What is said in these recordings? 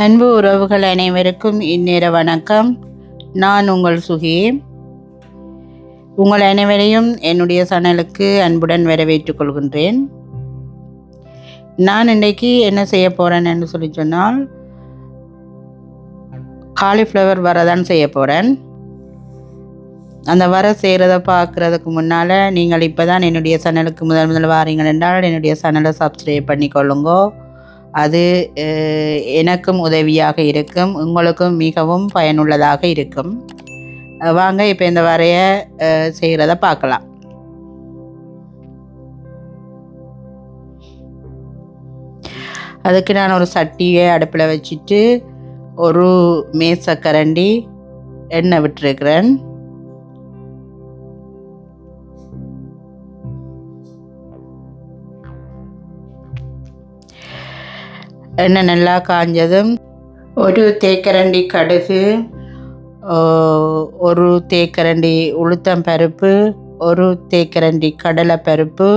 அன்பு உறவுகள் அனைவருக்கும் இந்நேர வணக்கம். நான் உங்கள் சுகி. உங்கள் அனைவரையும் என்னுடைய சேனலுக்கு அன்புடன் வரவேற்றுக் கொள்கின்றேன். நான் இன்றைக்கு என்ன செய்ய போகிறேன் என்று சொன்னால், காலிஃப்ளவர் வர தான் செய்ய போகிறேன். அந்த வர செய்கிறத பார்க்குறதுக்கு முன்னால் நீங்கள் இப்போ தான் என்னுடைய சேனலுக்கு முதல் வாரீங்கள் என்றால் என்னுடைய சேனலை சப்ஸ்கிரைப் பண்ணிக்கொள்ளுங்கோ. அது எனக்கும் உதவியாக இருக்கும், உங்களுக்கும் மிகவும் பயனுள்ளதாக இருக்கும். வாங்க இப்போ இந்த வரைய செய்கிறத பார்க்கலாம். அதுக்கு நான் ஒரு சட்டியை அடுப்பில் வச்சுட்டு ஒரு மேசக்கரண்டி எண்ணெய் விட்டுருக்கிறேன். எண்ணெய் நல்லா காஞ்சதும் ஒரு தேக்கரண்டி கடுகு, ஒரு தேக்கரண்டி உளுத்தம் பருப்பு, ஒரு தேக்கரண்டி கடலை பருப்பு,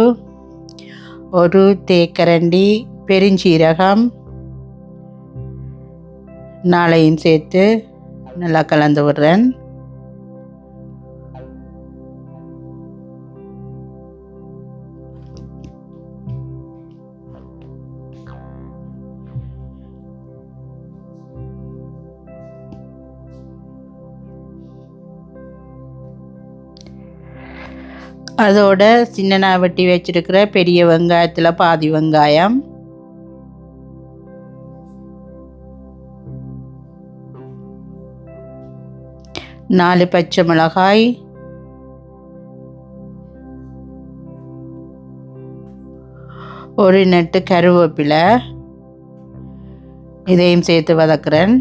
ஒரு தேக்கரண்டி பெருஞ்சீரகம் நாளையும் சேர்த்து நல்லா கலந்து விடுறேன். அதோட சின்னனா வெட்டி வச்சிருக்கிற பெரிய வெங்காயத்தில் பாதி வெங்காயம், நாலு பச்சை மிளகாய், ஒரு நெட்டு கருவேப்பிலை, இதையும் சேர்த்து வதக்குறேன்.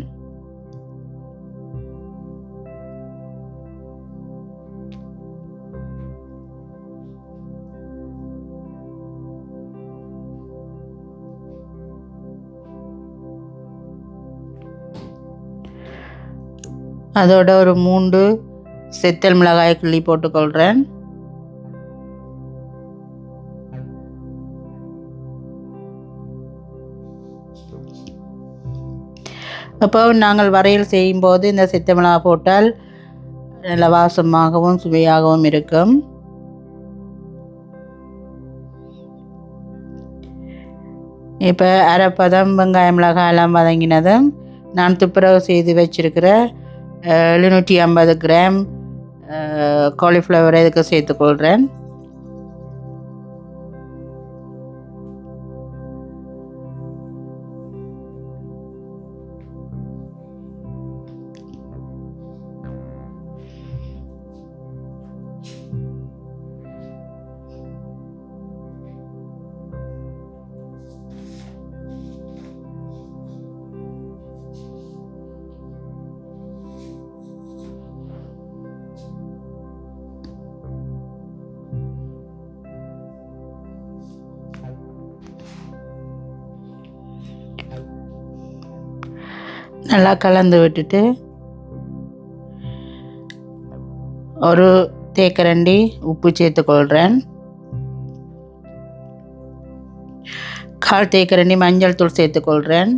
அதோட ஒரு 3 செத்தல் மிளகாய் கிள்ளி போட்டுக்கொள்கிறேன். அப்போ நாங்கள் வரையில் செய்யும்போது இந்த செத்த மிளகாய் போட்டால் நல்ல வாசமாகவும் சுவையாகவும் இருக்கும். இப்போ அரைப்பதம் வெங்காயம் மிளகாய் எல்லாம் வதங்கினதும் நான் துப்புரவு செய்து வச்சிருக்கிற 750 கிராம் காலிஃப்ளவரை இதுக்கு சேர்த்துக்கொள்கிறேன். நல்லா கலந்து விட்டுட்டு ஒரு தேக்கரண்டி உப்பு சேர்த்துக்கொள்கிறேன். 1/4 தேக்கரண்டி மஞ்சள் தூள் சேர்த்துக்கொள்கிறேன்.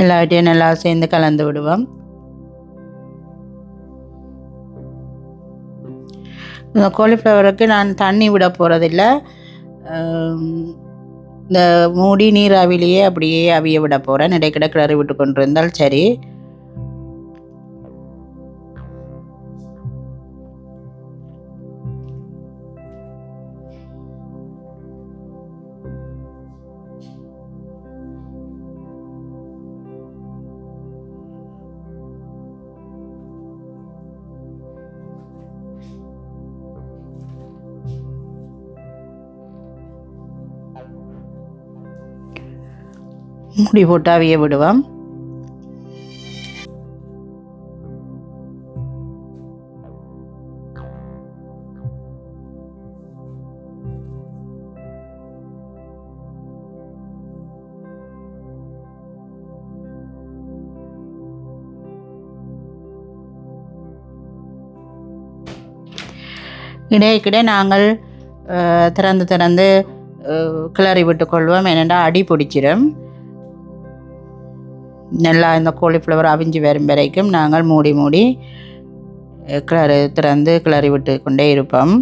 எல்லாத்தையும் நல்லா சேர்ந்து கலந்து விடுவோம். இந்த காலிஃப்ளவருக்கு நான் தண்ணி விட போகிறதில்ல. இந்த மூடி நீராவிலேயே அப்படியே அவிய விட போகிறேன். இடைக்கிட கிளறி விட்டு கொண்டு இருந்தால் சரி. மூடி போட்டு அவிய விடுவோம். இடைக்கிட நாங்கள் திறந்து கிளறி விட்டுக்கொள்வோம். ஏனென்றால் அடி பிடிச்சிடும். நல்லா இந்த காலிஃப்ளவர் அவிஞ்சு வரும் வரைக்கும் நாங்கள் மூடி மூடி திறந்து கிளறி விட்டு கொண்டே இருப்போம்.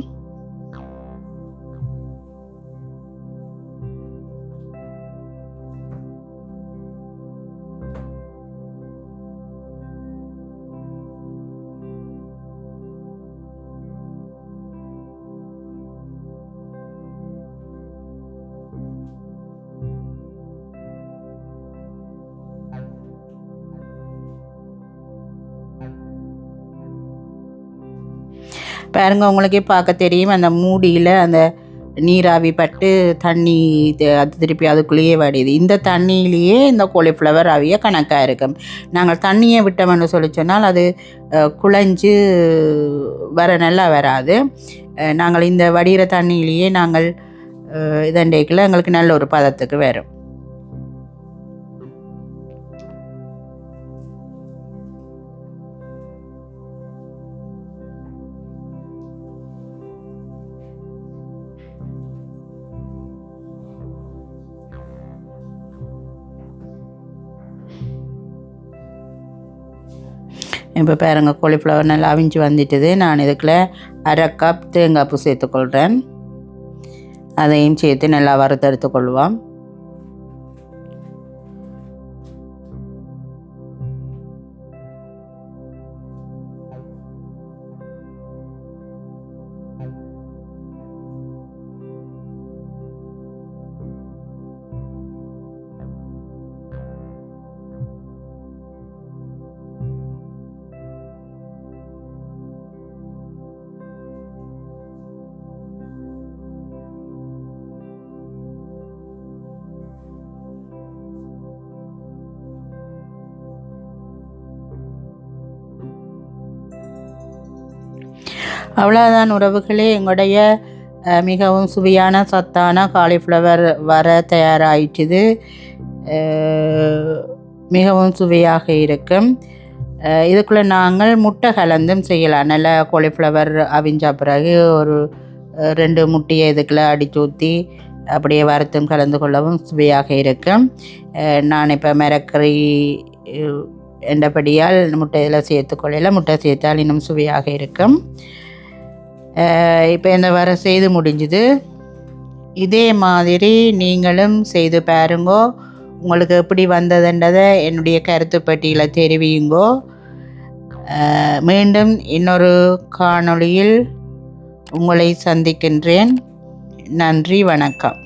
பாருங்க, உங்களுக்கே பார்க்க தெரியும் அந்த மூடியில் அந்த நீராவி பட்டு தண்ணி அது திருப்பி அதுக்குள்ளேயே வடியுது. இந்த தண்ணியிலேயே இந்த காலிஃப்ளவர் அவிய கணக்காக இருக்கும். நாங்கள் தண்ணியை விட்டோம்னு சொல்லி சொன்னால் அது குழஞ்சு நல்லா வராது. நாங்கள் இந்த வடிகிற தண்ணியிலேயே நாங்கள் இதண்டைக்குள்ள எங்களுக்கு நல்ல ஒரு பதத்துக்கு வரும். இப்போ பாருங்க, காலிஃப்ளவர் நல்லா அவிஞ்சு வந்துட்டுது. நான் இதுக்குள்ள 1/2 கப் தேங்காய் பூ சேர்த்துக்கொள்கிறேன். அதையும் சேர்த்து நல்லா வறுத்தெடுத்துக்கொள்வோம். அவ்வளோதான் உறவுகளே, எங்களுடைய மிகவும் சுவையான சத்தான காலிஃப்ளவர் வர தயாராகிட்டுது. மிகவும் சுவையாக இருக்கும். இதுக்குள்ளே நாங்கள் முட்டை கலந்தும் செய்யலாம். நல்லா காலிஃப்ளவர் அவிஞ்ச பிறகு ஒரு 2 முட்டையை இதுக்குள்ளே அடித்து ஊற்றி அப்படியே வறுத்தும் கலந்து கொள்ளவும் சுவையாக இருக்கும். நான் இப்போ மிரக்கறி என்றபடியால் முட்டையில் சேர்த்துக்கொள்ளல. முட்டை சேர்த்தால் இன்னும் சுவையாக இருக்கும். இப்போ இந்த வர செய்து முடிஞ்சுது. இதே மாதிரி நீங்களும் செய்து பாருங்கோ. உங்களுக்கு எப்படி வந்ததுன்றதை என்னுடைய கருத்து பட்டியலை தெரிவியுங்கோ. மீண்டும் இன்னொரு காணொளியில் உங்களை சந்திக்கின்றேன். நன்றி, வணக்கம்.